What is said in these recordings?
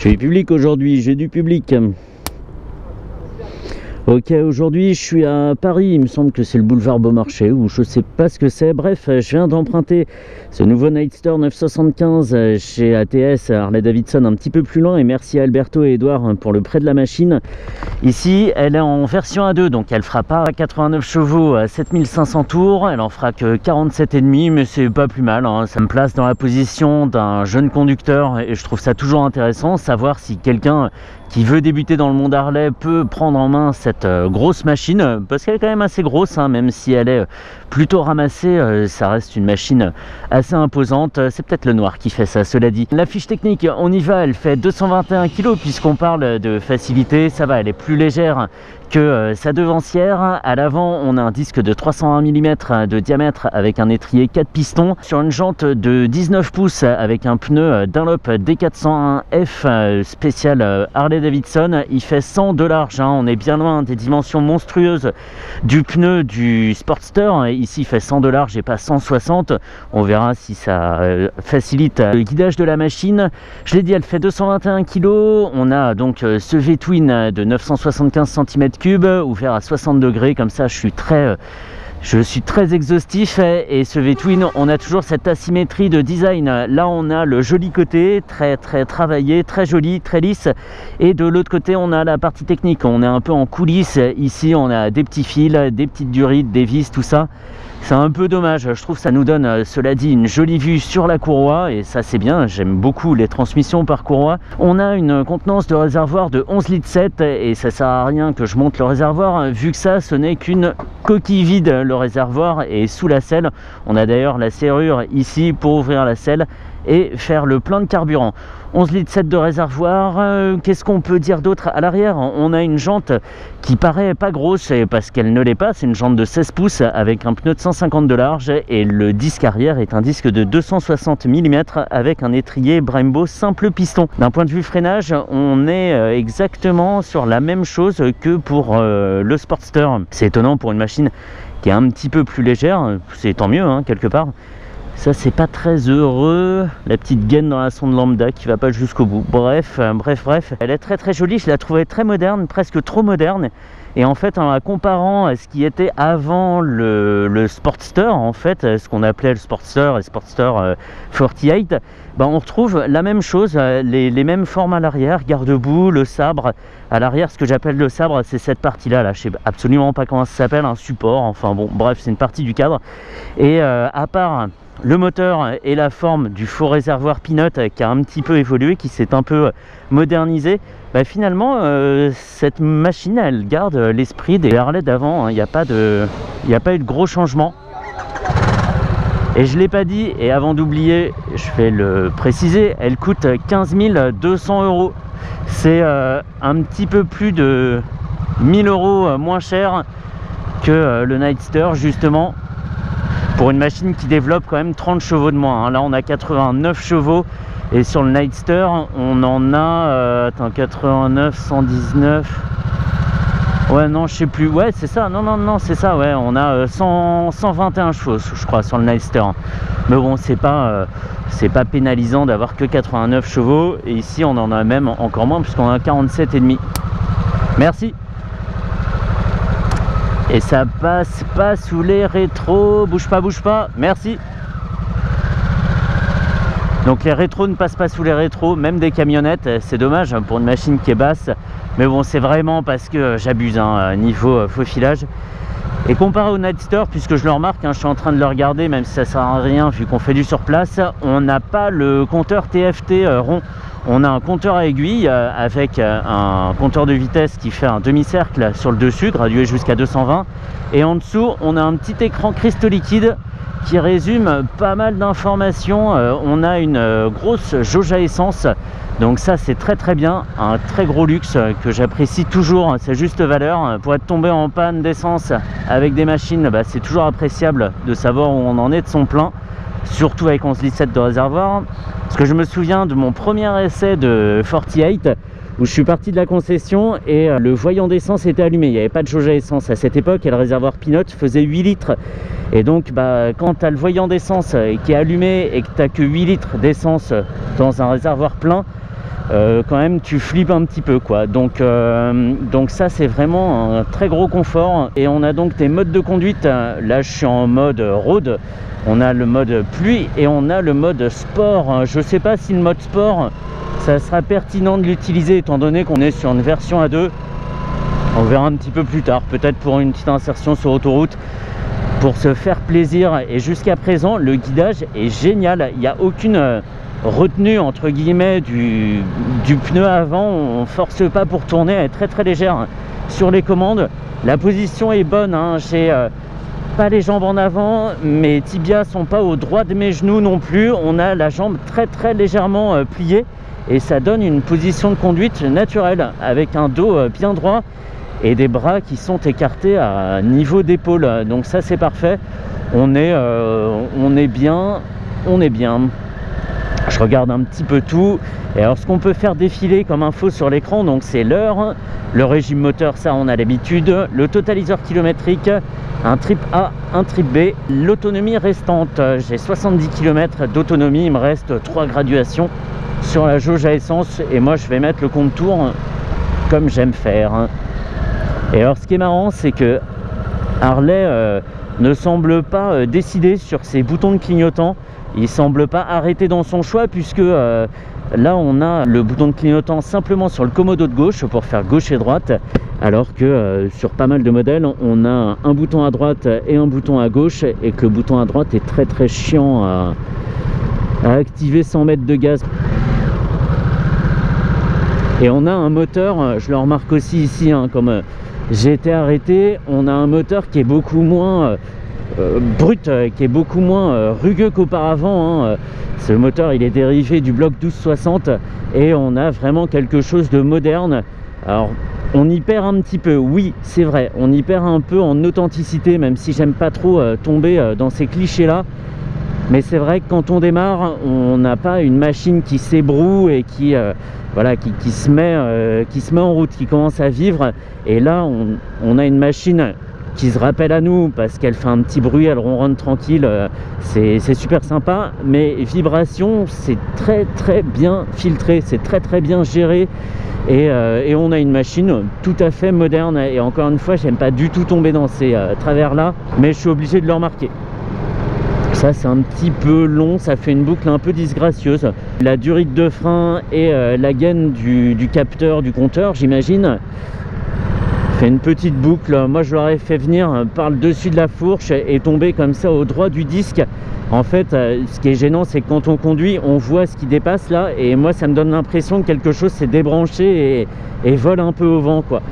J'ai du public aujourd'hui, j'ai du public. Ok, aujourd'hui je suis à Paris, il me semble que c'est le boulevard Beaumarchais ou je sais pas ce que c'est. Bref, je viens d'emprunter ce nouveau Nightster 975 chez ATS Harley Davidson un petit peu plus loin, et merci à Alberto et Edouard pour le prêt de la machine. Ici elle est en version A2, donc elle fera pas 89 chevaux à 7500 tours, elle en fera que 47,5, mais c'est pas plus mal, hein. Ça me place dans la position d'un jeune conducteur et je trouve ça toujours intéressant, savoir si quelqu'un qui veut débuter dans le monde Harley peut prendre en main cette grosse machine, parce qu'elle est quand même assez grosse, hein, même si elle est plutôt ramassée, ça reste une machine assez imposante. C'est peut-être le noir qui fait ça, cela dit. La fiche technique, on y va, elle fait 221 kg, puisqu'on parle de facilité, ça va, elle est plus légère que sa devancière. À l'avant, on a un disque de 301 mm de diamètre avec un étrier 4 pistons sur une jante de 19 pouces avec un pneu Dunlop D401F spécial Harley Davidson. Il fait 100 de large, hein. On est bien loin des dimensions monstrueuses du pneu du Sportster. Ici, il fait 100 de large et pas 160. On verra si ça facilite le guidage de la machine. Je l'ai dit, elle fait 221 kg. On a donc ce V-twin de 975 cm3 ouvert à 60 degrés, comme ça je suis très exhaustif. Et ce V-twin, on a toujours cette asymétrie de design. Là on a le joli côté très travaillé, très joli, très lisse, et de l'autre côté on a la partie technique, on est un peu en coulisses. Ici on a des petits fils, des petites durites, des vis, tout ça. C'est un peu dommage, je trouve que ça nous donne, cela dit, une jolie vue sur la courroie, et ça c'est bien, j'aime beaucoup les transmissions par courroie. On a une contenance de réservoir de 11,7 litres, et ça sert à rien que je monte le réservoir, vu que ça, ce n'est qu'une coquille vide. Le réservoir est sous la selle, on a d'ailleurs la serrure ici pour ouvrir la selle et faire le plein de carburant. 11,7 litres de réservoir. Qu'est-ce qu'on peut dire d'autre à l'arrière? On a une jante qui paraît pas grosse parce qu'elle ne l'est pas, c'est une jante de 16 pouces avec un pneu de 150 de large, et le disque arrière est un disque de 260 mm avec un étrier Brembo simple piston. D'un point de vue freinage, on est exactement sur la même chose que pour le Sportster. C'est étonnant pour une machine qui est un petit peu plus légère, c'est tant mieux, hein, quelque part. Ça c'est pas très heureux, la petite gaine dans la sonde lambda qui va pas jusqu'au bout. Bref, elle est très jolie, je la trouvais très moderne, presque trop moderne. Et en fait, en la comparant à ce qui était avant le Sportster, en fait, ce qu'on appelait le Sportster et Sportster 48, ben on retrouve la même chose, les mêmes formes à l'arrière, garde-boue, le sabre à l'arrière. Ce que j'appelle le sabre, c'est cette partie-là, là, je sais absolument pas comment ça s'appelle, un support, enfin bon, bref, c'est une partie du cadre. Et à part le moteur et la forme du faux réservoir Peanut qui a un petit peu évolué, qui s'est un peu modernisé, bah finalement cette machine elle garde l'esprit des Harley d'avant, hein. Il n'y a pas eu de gros changements. Et je ne l'ai pas dit, et avant d'oublier, je vais le préciser, elle coûte 15 200 €. C'est un petit peu plus de 1000 € moins cher que le Nightster, justement, pour une machine qui développe quand même 30 chevaux de moins, hein. Là on a 89 chevaux, et sur le Nightster on en a 89, 119, ouais non je sais plus, ouais c'est ça, non c'est ça, ouais on a 121 chevaux je crois sur le Nightster. Mais bon, c'est pas pénalisant d'avoir que 89 chevaux, et ici on en a même encore moins puisqu'on a 47,5. Merci. Et ça passe pas sous les rétros, bouge pas, merci. Donc les rétros ne passent pas sous les rétros, même des camionnettes, c'est dommage pour une machine qui est basse. Mais bon, c'est vraiment parce que j'abuse, hein, niveau faux filage. Et comparé au Nightster, puisque je le remarque, hein, je suis en train de le regarder, même si ça sert à rien vu qu'on fait du sur place, on n'a pas le compteur TFT rond. On a un compteur à aiguille avec un compteur de vitesse qui fait un demi-cercle sur le dessus, gradué jusqu'à 220. Et en dessous, on a un petit écran cristaux liquide qui résume pas mal d'informations. On a une grosse jauge à essence. Donc ça, c'est très bien. Un très gros luxe que j'apprécie toujours. C'est juste valeur. Pour être tombé en panne d'essence avec des machines, bah, c'est toujours appréciable de savoir où on en est de son plein. Surtout avec 11,7 litres de réservoir. Parce que je me souviens de mon premier essai de 48 où je suis parti de la concession et le voyant d'essence était allumé. Il n'y avait pas de jauge à essence à cette époque et le réservoir Peanut faisait 8 litres. Et donc bah, quand tu as le voyant d'essence qui est allumé et que tu n'as que 8 litres d'essence dans un réservoir plein, quand même tu flippes un petit peu quoi. Donc ça c'est vraiment un très gros confort. Et on a donc des modes de conduite. Là je suis en mode road, on a le mode pluie et on a le mode sport. Je sais pas si le mode sport ça sera pertinent de l'utiliser étant donné qu'on est sur une version A2. On verra un petit peu plus tard, peut-être pour une petite insertion sur autoroute, pour se faire plaisir. Et jusqu'à présent le guidage est génial, il n'y a aucune retenue entre guillemets du pneu avant, on force pas pour tourner, elle est très très légère sur les commandes. La position est bonne, hein. J'ai pas les jambes en avant, mes tibias sont pas au droit de mes genoux non plus, on a la jambe très très légèrement pliée et ça donne une position de conduite naturelle avec un dos bien droit et des bras qui sont écartés à niveau d'épaule. Donc ça c'est parfait, on est bien, on est bien. Je regarde un petit peu tout. Et alors ce qu'on peut faire défiler comme info sur l'écran, donc c'est l'heure, le régime moteur, ça on a l'habitude, le totaliseur kilométrique, un trip A, un trip B, l'autonomie restante. J'ai 70 km d'autonomie, il me reste 3 graduations sur la jauge à essence et moi je vais mettre le compte tour comme j'aime faire. Et alors ce qui est marrant, c'est que Harley ne semble pas décidé sur ses boutons de clignotant. Il semble pas arrêter dans son choix puisque là on a le bouton de clignotant simplement sur le commodo de gauche pour faire gauche et droite, alors que sur pas mal de modèles on a un bouton à droite et un bouton à gauche et que le bouton à droite est très très chiant à activer sans mettre de gaz. Et on a un moteur, je le remarque aussi ici, hein, comme j'ai été arrêté, on a un moteur qui est beaucoup moins brut, qui est beaucoup moins rugueux qu'auparavant, hein. Ce moteur il est dérivé du bloc 1260 et on a vraiment quelque chose de moderne. Alors on y perd un petit peu, oui c'est vrai, on y perd un peu en authenticité, même si j'aime pas trop tomber dans ces clichés là. Mais c'est vrai que quand on démarre, on n'a pas une machine qui s'ébroue et qui voilà, qui se met en route, qui commence à vivre. Et là on a une machine qui se rappelle à nous parce qu'elle fait un petit bruit, elle ronronne tranquille, c'est super sympa. Mais vibration, c'est très très bien filtré, c'est très très bien géré. Et on a une machine tout à fait moderne. Et encore une fois, j'aime pas du tout tomber dans ces travers là, mais je suis obligé de le remarquer. Ça c'est un petit peu long, ça fait une boucle un peu disgracieuse. La durite de frein et la gaine du capteur, du compteur, j'imagine, fait une petite boucle. Moi je l'aurais fait venir par le dessus de la fourche et tomber comme ça au droit du disque. En fait ce qui est gênant, c'est que quand on conduit on voit ce qui dépasse là, et moi ça me donne l'impression que quelque chose s'est débranché et vole un peu au vent quoi.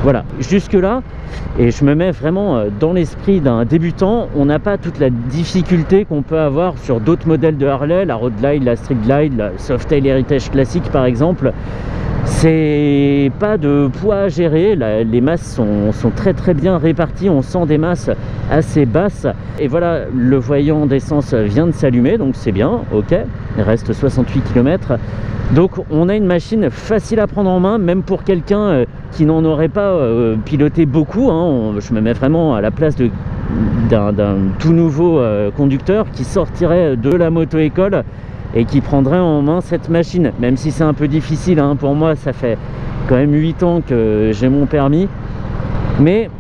Voilà, jusque là, et je me mets vraiment dans l'esprit d'un débutant. On n'a pas toute la difficulté qu'on peut avoir sur d'autres modèles de Harley, la Road Glide, la Street Glide, la Softail Heritage classique par exemple. C'est pas de poids à gérer, les masses sont très très bien réparties, on sent des masses assez basses. Et voilà, le voyant d'essence vient de s'allumer, donc c'est bien, ok, il reste 68 km. Donc on a une machine facile à prendre en main, même pour quelqu'un qui n'en aurait pas piloté beaucoup, hein. Je me mets vraiment à la place d'un tout nouveau conducteur qui sortirait de la moto-école et qui prendrait en main cette machine, même si c'est un peu difficile, hein. Pour moi ça fait quand même 8 ans que j'ai mon permis, mais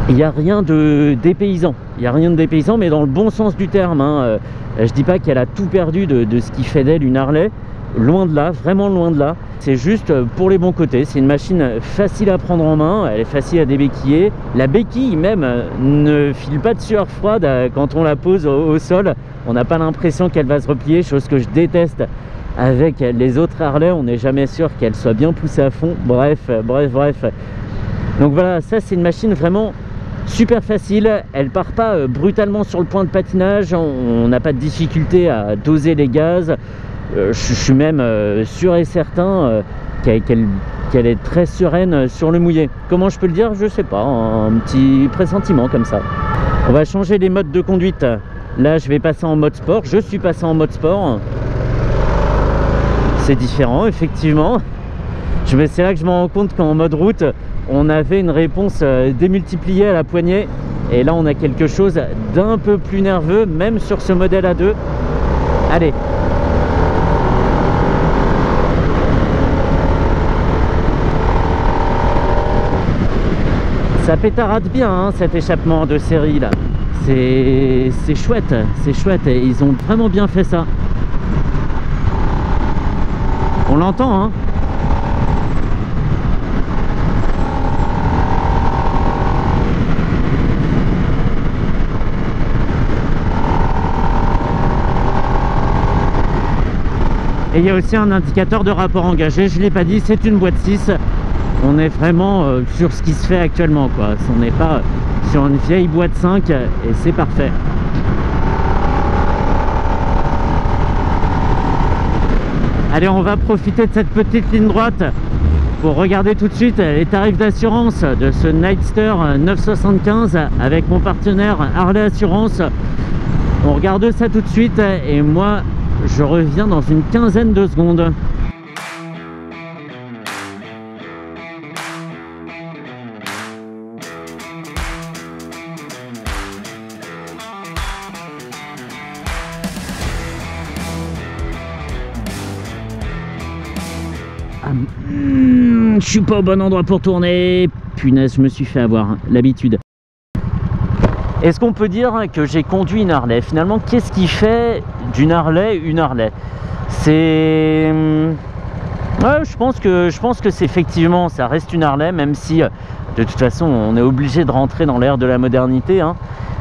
il n'y a rien de dépaysant, il n'y a rien de dépaysant, mais dans le bon sens du terme, hein. Je dis pas qu'elle a tout perdu de ce qui fait d'elle une Harley, loin de là, vraiment loin de là. C'est juste pour les bons côtés, c'est une machine facile à prendre en main, elle est facile à débéquiller. La béquille même ne file pas de sueur froide quand on la pose au sol. On n'a pas l'impression qu'elle va se replier, chose que je déteste avec les autres Harley. On n'est jamais sûr qu'elle soit bien poussée à fond. Bref. Donc voilà, ça c'est une machine vraiment super facile. Elle part pas brutalement sur le point de patinage, on n'a pas de difficulté à doser les gaz. Je suis même sûr et certain qu'elle est très sereine sur le mouillé. Comment je peux le dire? Je sais pas, un petit pressentiment comme ça. On va changer les modes de conduite. Là je vais passer en mode sport, je suis passé en mode sport. C'est différent effectivement. C'est là que je me rends compte qu'en mode route on avait une réponse démultipliée à la poignée, et là on a quelque chose d'un peu plus nerveux même sur ce modèle A2. Allez. Ça pétarade bien hein, cet échappement de série là. C'est chouette, c'est chouette. Et ils ont vraiment bien fait ça. On l'entend hein. Et il y a aussi un indicateur de rapport engagé, je ne l'ai pas dit, c'est une boîte 6. On est vraiment sur ce qui se fait actuellement, quoi. On n'est pas sur une vieille boîte 5 et c'est parfait. Allez, on va profiter de cette petite ligne droite pour regarder tout de suite les tarifs d'assurance de ce Nightster 975 avec mon partenaire Harley Assurance. On regarde ça tout de suite et moi je reviens dans une quinzaine de secondes. Je suis pas au bon endroit pour tourner. Punaise, je me suis fait avoir, l'habitude. Est-ce qu'on peut dire que j'ai conduit une Harley? Finalement, qu'est-ce qui fait d'une Harley une Harley? C'est... Ouais, je pense que c'est effectivement, ça reste une Harley, même si de toute façon on est obligé de rentrer dans l'ère de la modernité hein.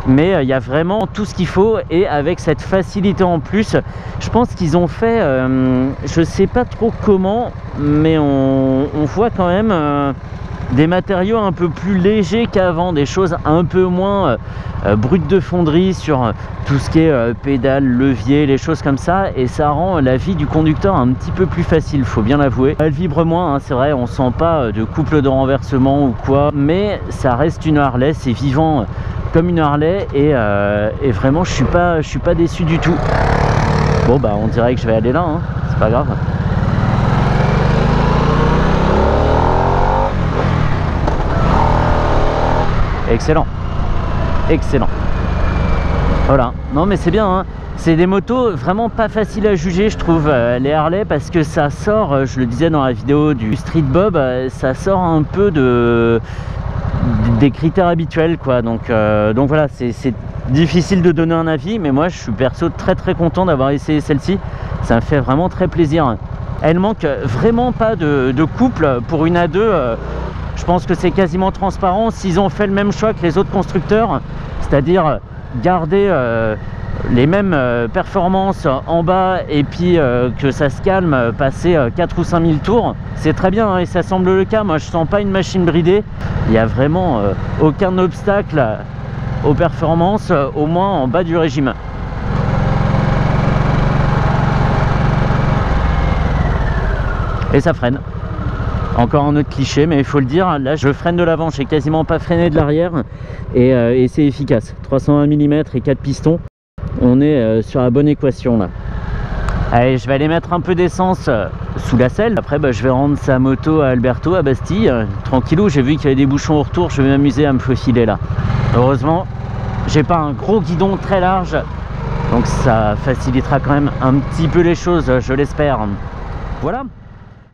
Mais il y a vraiment tout ce qu'il faut et avec cette facilité en plus, je pense qu'ils ont fait, je sais pas trop comment, mais on voit quand même des matériaux un peu plus légers qu'avant, des choses un peu moins brutes de fonderie sur tout ce qui est pédale, levier, les choses comme ça, et ça rend la vie du conducteur un petit peu plus facile, faut bien l'avouer. Elle vibre moins, hein, c'est vrai, on sent pas de couple de renversement ou quoi, mais ça reste une Harley, c'est vivant comme une Harley et vraiment je suis pas déçu du tout. Bon bah on dirait que je vais aller là, hein, c'est pas grave. Excellent, excellent. Voilà, non mais c'est bien hein. C'est des motos vraiment pas faciles à juger je trouve, les Harley, parce que ça sort, je le disais dans la vidéo du Street Bob, ça sort un peu des critères habituels quoi, donc voilà, c'est difficile de donner un avis, mais moi je suis perso très content d'avoir essayé celle-ci, ça me fait vraiment très plaisir. Elle manque vraiment pas de couple pour une A2, je pense que c'est quasiment transparent. S'ils ont fait le même choix que les autres constructeurs, c'est-à-dire garder les mêmes performances en bas et puis que ça se calme, passer 4 ou 5 000 tours, c'est très bien hein, et ça semble le cas. Moi je sens pas une machine bridée, il n'y a vraiment aucun obstacle aux performances, au moins en bas du régime. Et ça freine. Encore un autre cliché, mais il faut le dire, là je freine de l'avant, j'ai quasiment pas freiné de l'arrière et c'est efficace. 320 mm et 4 pistons, on est sur la bonne équation là. Allez, je vais aller mettre un peu d'essence sous la selle. Après bah, je vais rendre sa moto à Alberto, à Bastille, tranquillou. J'ai vu qu'il y avait des bouchons au retour, je vais m'amuser à me faufiler là. Heureusement j'ai pas un gros guidon très large, donc ça facilitera quand même un petit peu les choses, je l'espère. Voilà.